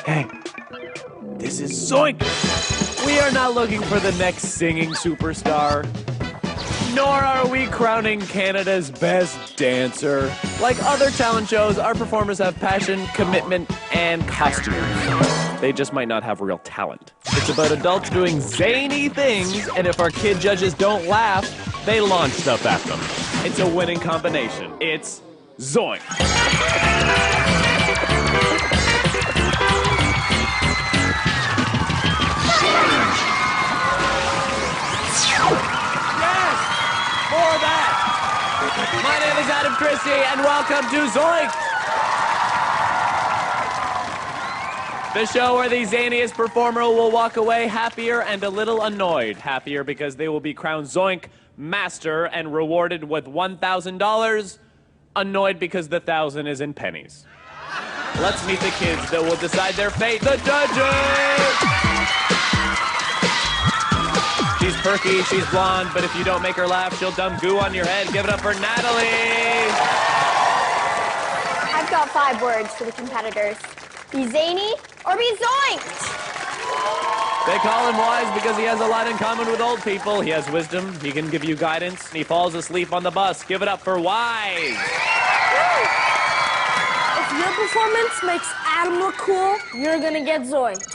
Hey, this is Zoink'D. We are not looking for the next singing superstar, nor are we crowning Canada's best dancer. Like other talent shows, our performers have passion, commitment, and costumes. They just might not have real talent. It's about adults doing zany things, and if our kid judges don't laugh, they launch stuff at them. It's a winning combination. It's Zoink'D. For that. My name is Adam Christie, and welcome to Zoink'D, the show where the zaniest performer will walk away happier and a little annoyed. Happier because they will be crowned Zoink Master and rewarded with $1,000. Annoyed because the 1,000 is in pennies. Let's meet the kids that will decide their fate, the judges! She's perky, she's blonde, but if you don't make her laugh, she'll dump goo on your head. Give it up for Natalie! I've got 5 words for the competitors. Be zany or be zoinked! They call him wise because he has a lot in common with old people. He has wisdom, he can give you guidance, and he falls asleep on the bus. Give it up for wise! If your performance makes Adam look cool, you're gonna get zoinked.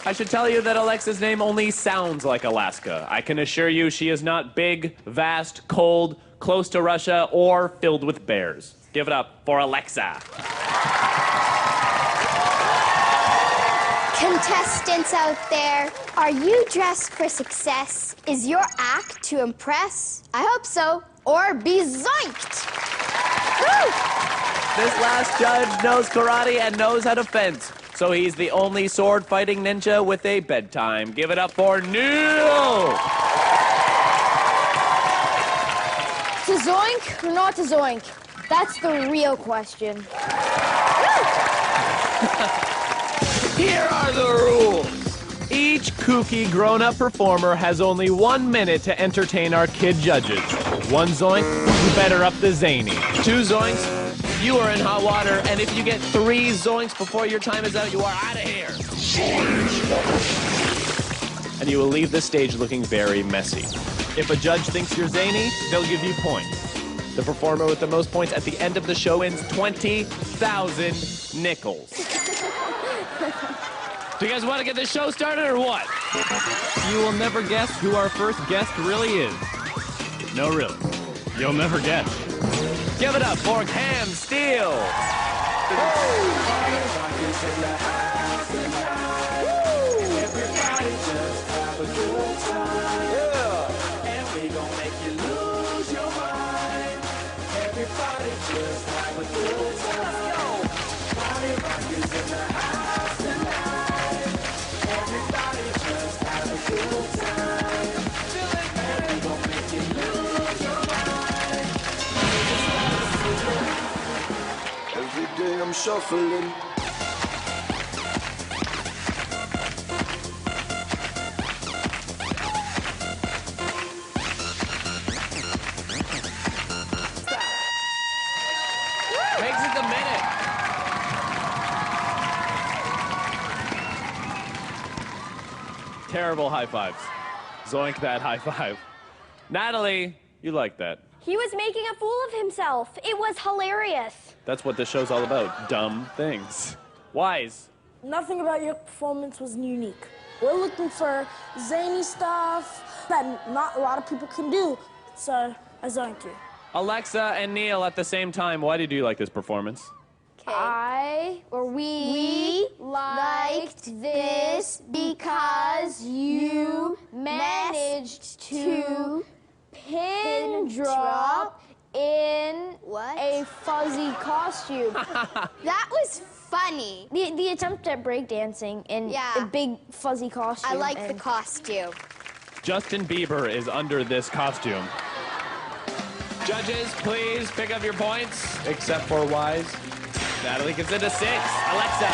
I should tell you that Alexa's name only sounds like Alaska. I can assure you she is not big, vast, cold, close to Russia, or filled with bears. Give it up for Alexa. Contestants out there, are you dressed for success? Is your act to impress? I hope so. Or be zoinked. Woo! This last judge knows karate and knows how to fence. So he's the only sword-fighting ninja with a bedtime. Give it up for Neil! To zoink or not to zoink? That's the real question. Here are the rules. Each kooky grown-up performer has only 1 minute to entertain our kid judges. 1 zoink, you better up the zany. 2 zoinks, you are in hot water, and if you get 3 zoinks before your time is out, you are out of here. And you will leave the stage looking very messy. If a judge thinks you're zany, they'll give you points. The performer with the most points at the end of the show wins 20,000 nickels. Do you guys want to get this show started or what? You will never guess who our first guest really is. No, really. You'll never guess. Give it up for Cam Steele. I'm shuffling. Makes it the minute. Terrible high fives. Zoink that high five. Natalie, you like that. He was making a fool of himself. It was hilarious. That's what this show's all about. Dumb things. Wise. Nothing about your performance was unique. We're looking for zany stuff that not a lot of people can do. So I zoink you. Alexa and Neil at the same time. Why did you like this performance? We liked this because you managed to pin drop in a fuzzy costume. That was funny. The attempt at breakdancing in a big fuzzy costume. I like the costume. Justin Bieber is under this costume. Judges, please pick up your points, except for Wise. Natalie gets it a 6. Alexa,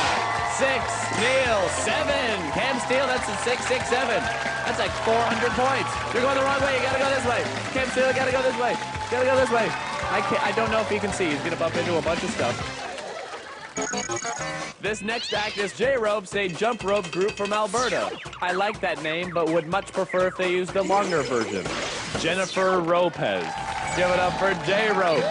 6. Neil, 7. Cam Steele, that's a 6, 6, 7. That's like 400 points. You're going the wrong way. You gotta go this way. Cam Steele, you gotta go this way. You gotta go this way. I don't know if you can see. He's gonna bump into a bunch of stuff. This next act is J-Ropes, a jump rope group from Alberta. I like that name, but would much prefer if they used the longer version. Jennifer Lopez. Give it up for J-Ropes.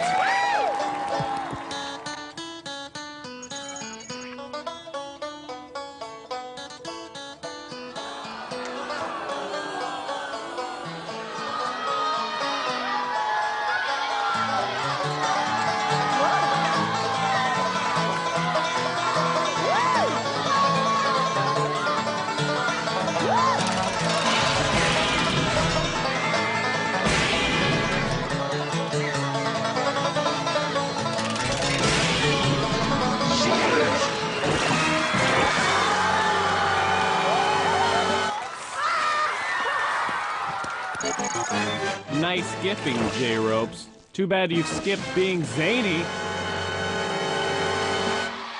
Nice skipping, J-Ropes. Too bad you skipped being zany.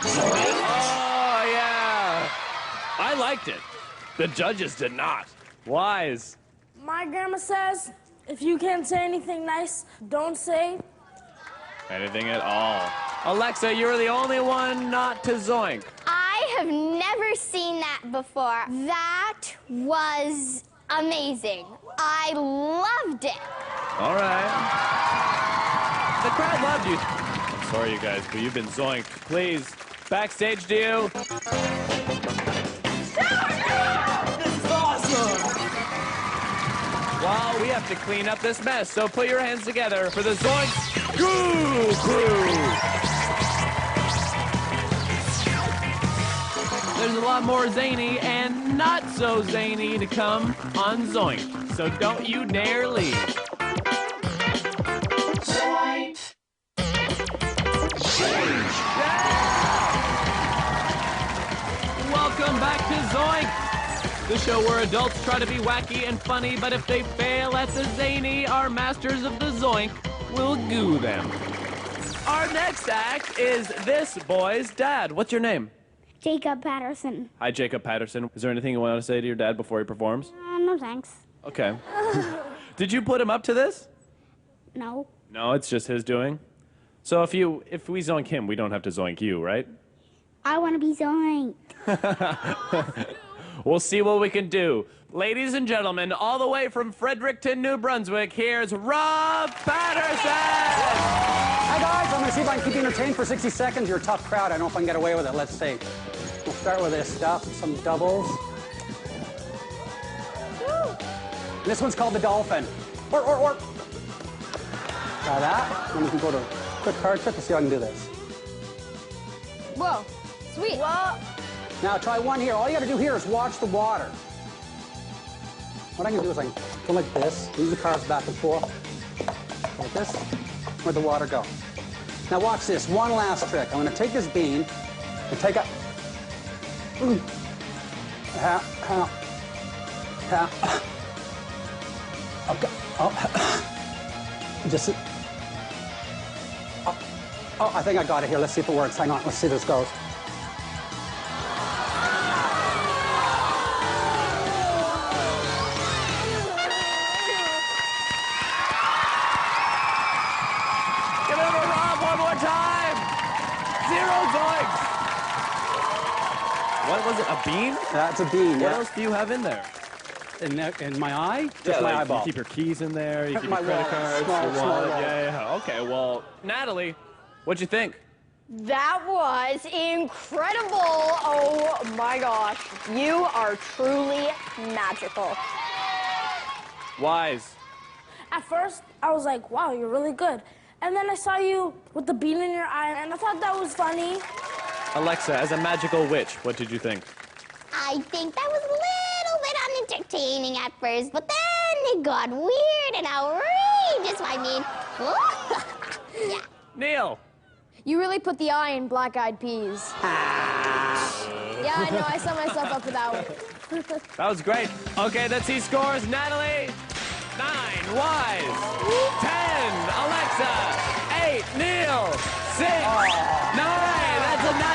Oh, yeah. I liked it. The judges did not. Wise. My grandma says, if you can't say anything nice, don't say Anything at all. Alexa, you're the only one not to zoink. I have never seen that before. That was amazing. I loved it. All right. The crowd loved you. I'm sorry, you guys, but you've been zoinked. Please, backstage to you. This is awesome! Well, we have to clean up this mess, so put your hands together for the Zoink'D Goo Crew. There's a lot more zany and not so zany to come on Zoink'D, so don't you dare leave. Welcome back to Zoink'D, the show where adults try to be wacky and funny, but if they fail at the zany, our masters of the Zoink will goo them. Our next act is this boy's dad. What's your name? Jacob Patterson. Hi, Jacob Patterson. Is there anything you want to say to your dad before he performs? No thanks. Okay. Did you put him up to this? No. No, it's just his doing. So if we zoink him, we don't have to zoink you, right? I want to be zoinked. We'll see what we can do. Ladies and gentlemen, all the way from Fredericton, New Brunswick, here's Rob Patterson! Hi guys, I'm gonna see if I can keep you entertained for 60 seconds. You're a tough crowd. I don't know if I can get away with it. Let's see. We'll start with this stuff, some doubles. This one's called the dolphin. Or. Try that. Then we can go to quick card trick to see how I can do this. Whoa, sweet. Whoa. Now try one here. All you gotta do here is watch the water. What I can do is I can go like this, use the cards back and forth. Like this. Where'd the water go? Now watch this, one last trick. I'm gonna take this bean and take a... Okay. Just... Oh, I think I got it here. Let's see if it works. Hang on, let's see if this goes. Give it up for Rob one more time! 0 zoinks! What was it, a bean? That's a bean, What yeah. else do you have in there? In my eye? Just my like, eyeball. You keep your keys in there, you keep My your credit wallet, cards, small your wallet. wallet. Yeah. Okay, well, Natalie, what'd you think? That was incredible. Oh my gosh. You are truly magical. Wise. At first, I was like, wow, you're really good. And then I saw you with the bean in your eye, and I thought that was funny. Alexa, as a magical witch, what did you think? I think that was a little bit unentertaining at first, but then it got weird and outrageous. I mean, yeah. Neil. You really put the eye in black-eyed peas. Yeah, I know. I set myself up for that one. That was great. Okay, let's see scores. Natalie, 9. Wise, 10. Alexa, 8. Neil, 6. 9.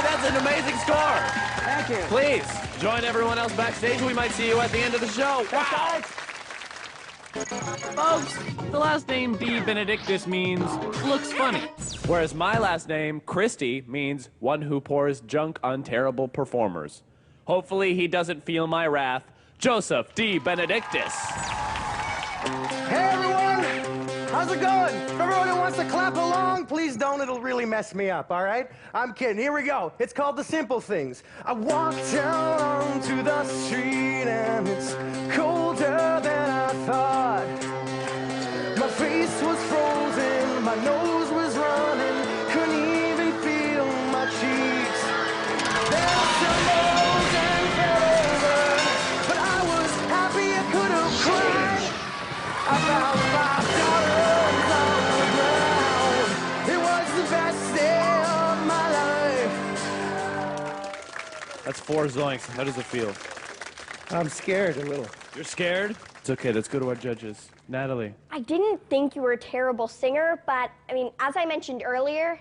That's an amazing score. Thank you. Please join everyone else backstage. We might see you at the end of the show. Wow. Folks, the last name D. Benedictus means looks funny, whereas my last name, Christie, means one who pours junk on terrible performers. Hopefully he doesn't feel my wrath. Joseph D. Benedictus. Hey everyone! How's it going? Everyone who wants to clap along, please don't. It'll really mess me up, all right? I'm kidding. Here we go. It's called The Simple Things. I walked down onto the street and it's colder than I thought. My face was frozen, my nose was running, couldn't even feel my cheeks. Then I stumbled and fell over, but I was happy I could have cried. I found $5 on the ground. It was the best day of my life. That's 4 Zoinks. How does it feel? I'm scared a little. You're scared? It's okay, let's go to our judges. Natalie. I didn't think you were a terrible singer, but, I mean, as I mentioned earlier,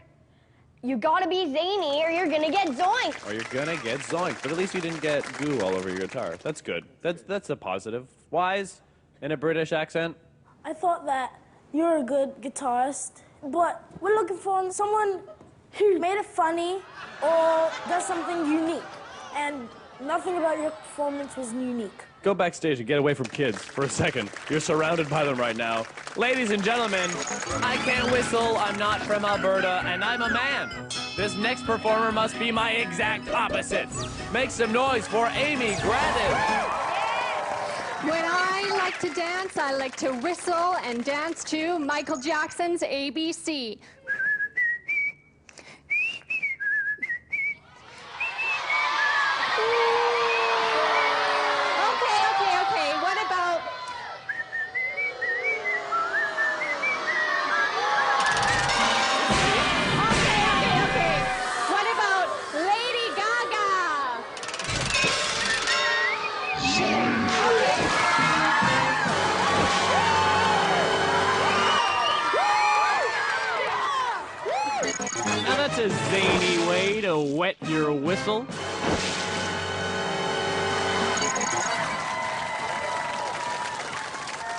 you gotta be zany or you're gonna get zoinked. Or you're gonna get zoinked, but at least you didn't get goo all over your guitar. That's good. That's a positive. Wise, in a British accent. I thought that you're a good guitarist, but we're looking for someone who made it funny or does something unique. And nothing about your performance was unique. Go backstage and get away from kids for a second. You're surrounded by them right now. Ladies and gentlemen, I can't whistle, I'm not from Alberta, and I'm a man. This next performer must be my exact opposite. Make some noise for Amy Grattan. When I like to dance, I like to whistle and dance to Michael Jackson's ABC. Okay. What about... Okay. What about Lady Gaga? Now that's a zany way to wet your whistle.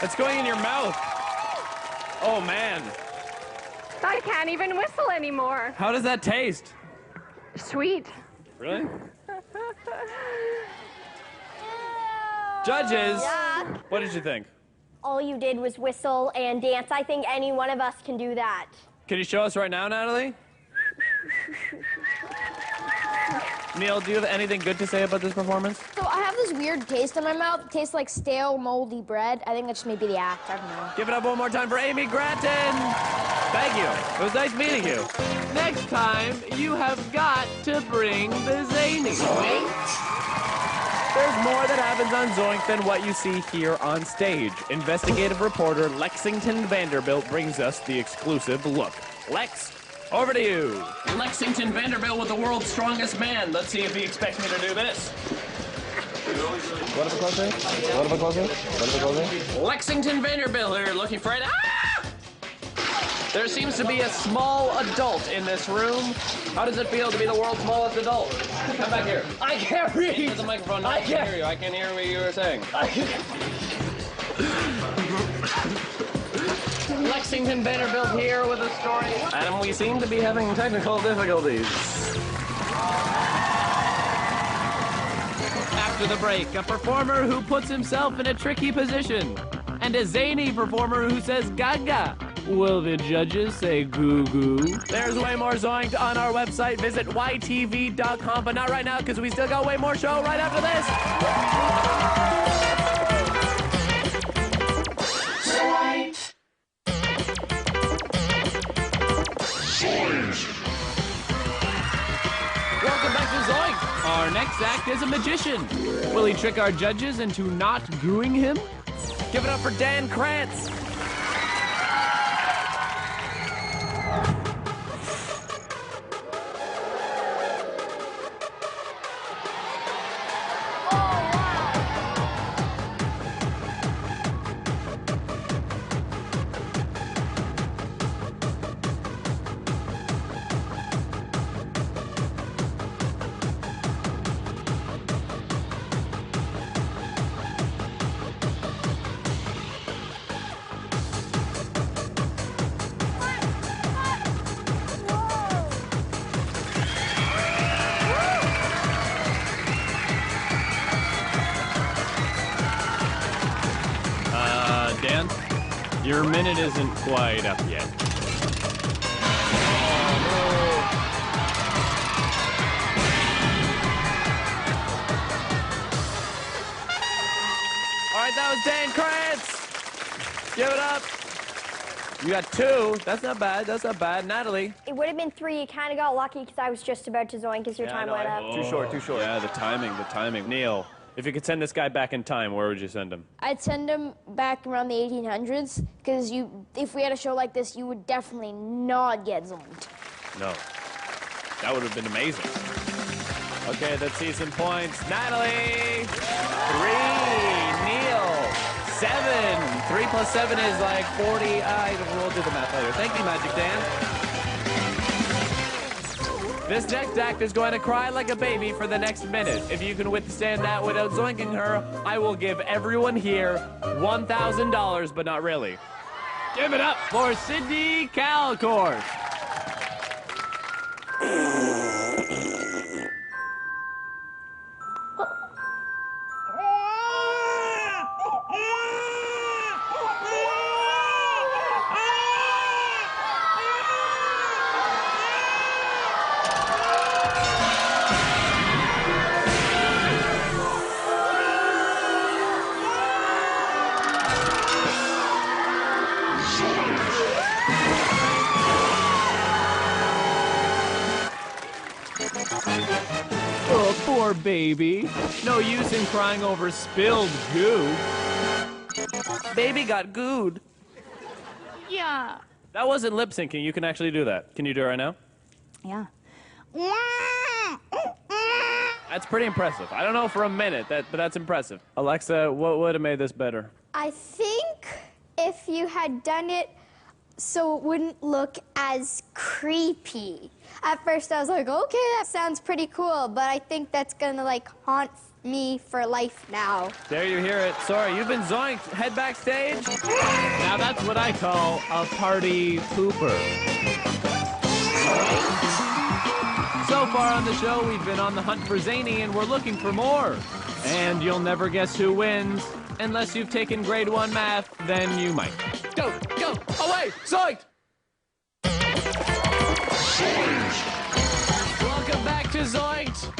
It's going in your mouth. Oh, man. I can't even whistle anymore. How does that taste? Sweet. Really? Judges, Yeah. what did you think? All you did was whistle and dance. I think any one of us can do that. Can you show us right now, Natalie? Neil, do you have anything good to say about this performance? So I have this weird taste in my mouth. It tastes like stale, moldy bread. I think that just may be the act. I don't know. Give it up one more time for Amy Grattan. Thank you. It was nice meeting you. Next time, you have got to bring the zany. There's more that happens on Zoink'D than what you see here on stage. Investigative reporter Lexington Vanderbilt brings us the exclusive look. Lex, over to you. Lexington Vanderbilt with the world's strongest man. Let's see if he expects me to do this. What if a closer? Lexington Vanderbilt here looking for it. Ah! There seems to be a small adult in this room. How does it feel to be the world's smallest adult? Come back here. I can't read. Into the microphone. I can't hear you. I can't hear what you were saying. Lexington Vanderbilt here with a story. And we seem to be having technical difficulties. After the break, a performer who puts himself in a tricky position. And a zany performer who says gaga. Will the judges say goo-goo? There's way more Zoink'd on our website. Visit ytv.com, but not right now because we still got way more show right after this. Welcome back to Zoink'd. Our next act is a magician. Will he trick our judges into not gooing him? Give it up for Dan Krantz. Your minute isn't quite up yet. All right, that was Dan Krantz. Give it up. You got 2. That's not bad. That's not bad. Natalie. It would have been 3. You kind of got lucky because I was just about to zoink as your time went up. Too short, too short. Yeah, the timing. Neil, if you could send this guy back in time, where would you send him? I'd send him back around the 1800s because if we had a show like this, you would definitely not get zonked. No. That would have been amazing. Okay, let's see some points. Natalie! 3. Neil! 7. 3 plus 7 is like 40. We'll do the math later. Thank you, Magic Dan. This next act is going to cry like a baby for the next minute. If you can withstand that without zoinking her, I will give everyone here $1,000, but not really. Give it up for Sydney Calcourt. Oh, poor baby. No use in crying over spilled goo. Baby got gooed. Yeah. That wasn't lip syncing. You can actually do that. Can you do it right now? Yeah. That's pretty impressive. I don't know for a minute, but that's impressive. Alexa, what would have made this better? I think if you had done it so it wouldn't look as creepy. At first I was like, okay, that sounds pretty cool, but I think that's gonna like haunt me for life now. There you hear it. Sorry, you've been zoinked. Head backstage. Now that's what I call a party pooper. So far on the show, we've been on the hunt for Zany, and we're looking for more. And you'll never guess who wins. Unless you've taken grade 1 math, then you might. Go, away, zoinked! Welcome back to Zoink'd.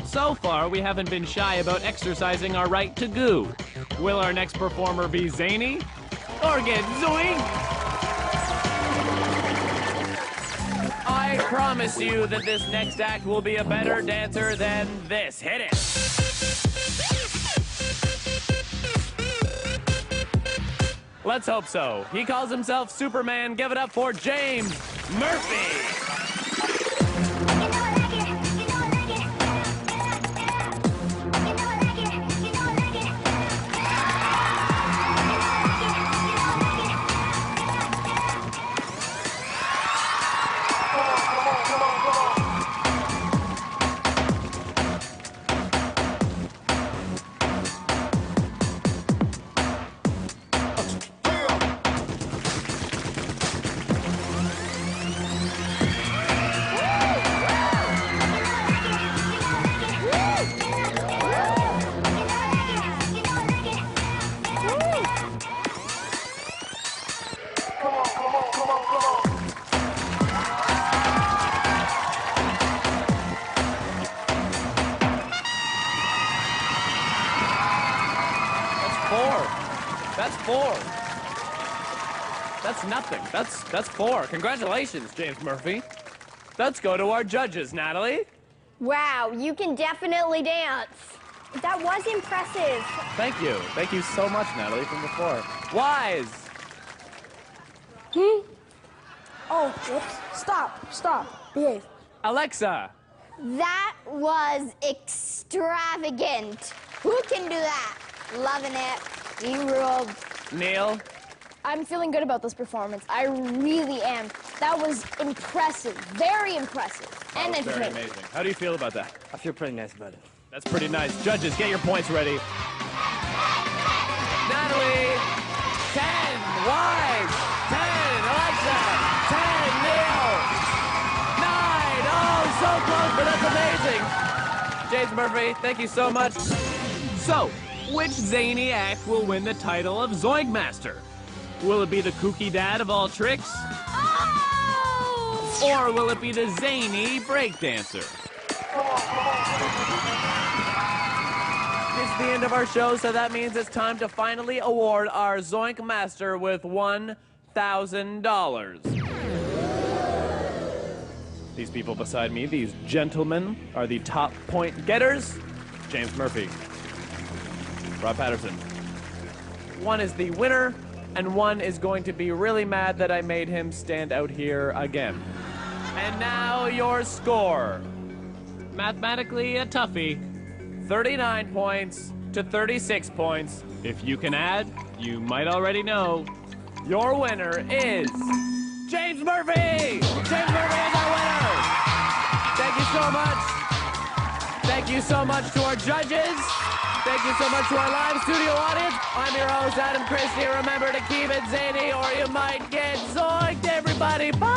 So far, we haven't been shy about exercising our right to goo. Will our next performer be zany or get zoinked? I promise you that this next act will be a better dancer than this. Hit it. Let's hope so. He calls himself Superman. Give it up for James Murphy. That's 4. That's nothing. That's 4. Congratulations, James Murphy. Let's go to our judges, Natalie. Wow, you can definitely dance. That was impressive. Thank you. Thank you so much, Natalie, from before. Wise. Oh, whoops. Stop. Behave. Alexa. That was extravagant. Who can do that? Loving it. You ruled. Neil. I'm feeling good about this performance. I really am. That was impressive. Very impressive. And That was very entertaining. amazing. How do you feel about that? I feel pretty nice about it. That's pretty nice. Judges, get your points ready. Natalie, 10. Wise, 10. Alexa, 10. Neil, 9. Oh, so close, but that's amazing. James Murphy, thank you so much. So, which zany act will win the title of Zoink'D Master? Will it be the kooky dad of all tricks? Or will it be the zany breakdancer? It's the end of our show, so that means it's time to finally award our Zoink Master with $1,000. These people beside me, these gentlemen, are the top point getters. James Murphy, Rob Patterson. One is the winner, and one is going to be really mad that I made him stand out here again. And now your score. Mathematically a toughie. 39 points to 36 points. If you can add, you might already know. Your winner is James Murphy! James Murphy is our winner! Thank you so much. Thank you so much to our judges. Thank you so much to our live studio audience. I'm your host, Adam Christie. Remember to keep it zany or you might get zoinked, everybody. Bye!